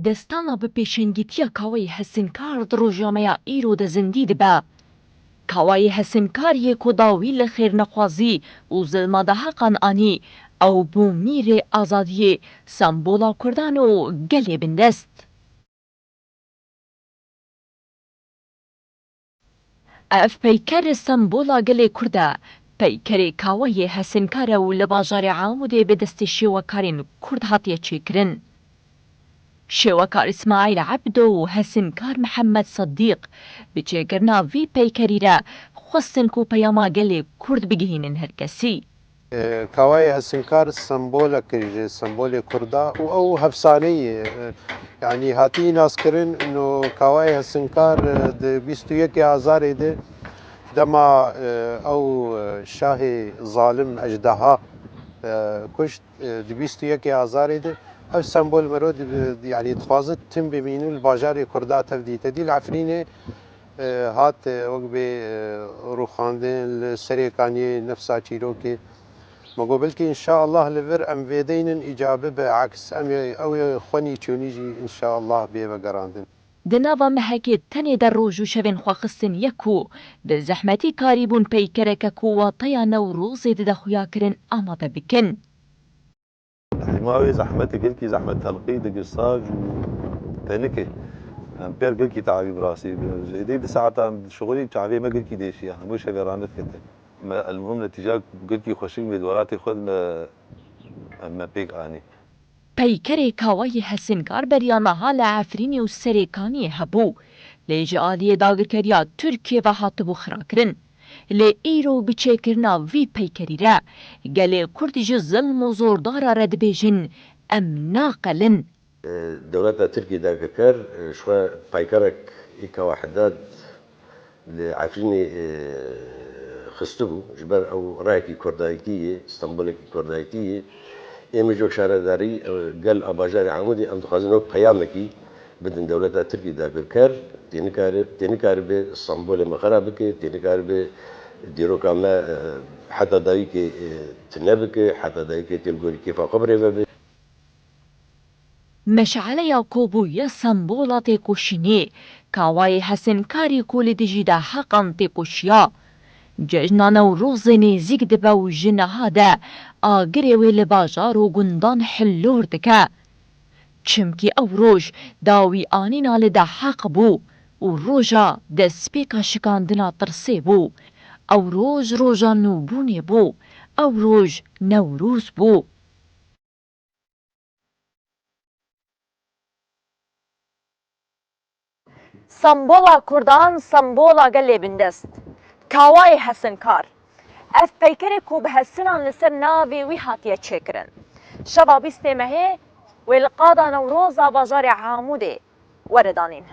دستانا به پیشنگیتیا کاوی حسنکار در روژامه ایرو ده زندی دبا. کاوی حسنکاری که داوی لخیر نخوازی و ظلم ده حقان آنی او بو میر آزادی سمبولا کردان و گلی بندست. اف پیکر سمبولا گلی کرده پیکر کاوی حسنکار و لباجار عاموده به دست شیوکارین کرد هاتیه چیکرن. شێوەکار ئیسماعیل عەبدۆ و هەسنکار محەممەد سەدیق بچێکردنا ڤی پەیکەریرە خواستن و پەیاما گەلێ کورد بگهینن هەرکەسی. کاوای هەسنکار سمبۆلە کرد سمبۆلی کوردا و ئەو هەفسانەی یعنی هاتی ناسکردن و کاوای هەسنکار 21 ئازارێ ده دەما ئەو شاهی ظالم ئەژدەها کوشت 21 ئازارێ ده او سمبول مرود يعني تخوازت تم بمينو الباجاري كردا تفدي تدي العفريني هات وقبي روخاندين السريكاني نفسها تشيروكي مقابلكي ان شاء الله لفر ام فيدين اجابه بعكس ام او خوني تشونيجي ان شاء الله بيبا قراندن دناوا مهكي تاني در روجو شوين خواخستن يكو ده زحمتي كاريبون بيكرك كوا طيا نوروزي ده خويا كرن آماده بكن حماوي زحمتي قلكي زحمة تلقي قصاج وتنكي بير قلكي تعبي براسي جديد ساعة شغلي تعبي ما قلكي ديشي يعني مش هذي رانت كنت المهم نتيجة قلكي خوشين بدوراتي خذ ما بيك اني پیکر کاوی حسنکار بریانا حال عفرینی و سریکانی هبو لیج آلی داگرکریا ترکیه و هاتبو خراکرن لی ایرو بچیکرنا وی پیکری را گلی کردی ظلم و زوردارا رد بیجن ام ناقلن دولة تركيا داكر شوى بايكرك إيكا وحدات عفريني خستبو جبر أو رايكي كردايكية اسطنبولكي كردايكية إيمي جو شارداري قال أباجاري عمودي أم تخازنو قيامكي بدن دولة تركيا داكر تيني كاربي اسطنبول مخربك تيني كاربي ديرو كاملا حتى دايكي تنبك حتى دايكي تلقوري كيف قبري مشعل یاکوبو یا سمبولا تکوشینی کاوای حسنکاری کولی دیجیدا حقا تکوشیا ججنا نوروز نزیک دبا و جنها ده آگری ویل باجار و گندان حلور دکا چمکی او روش داوی آنینا لده حق بو و روژا ده سپیکا شکاندنا ترسی بو او روژ روژا نوبونی بو او روژ نوروز بو سمبولا کردان سمبولا گلی بندست کاوای حسنکار اف پیکری کو به حسنان لسر ناوی وی هاتیه چکرن شبا بیسته مهی و القادا نوروزا بازار عاموده وردانین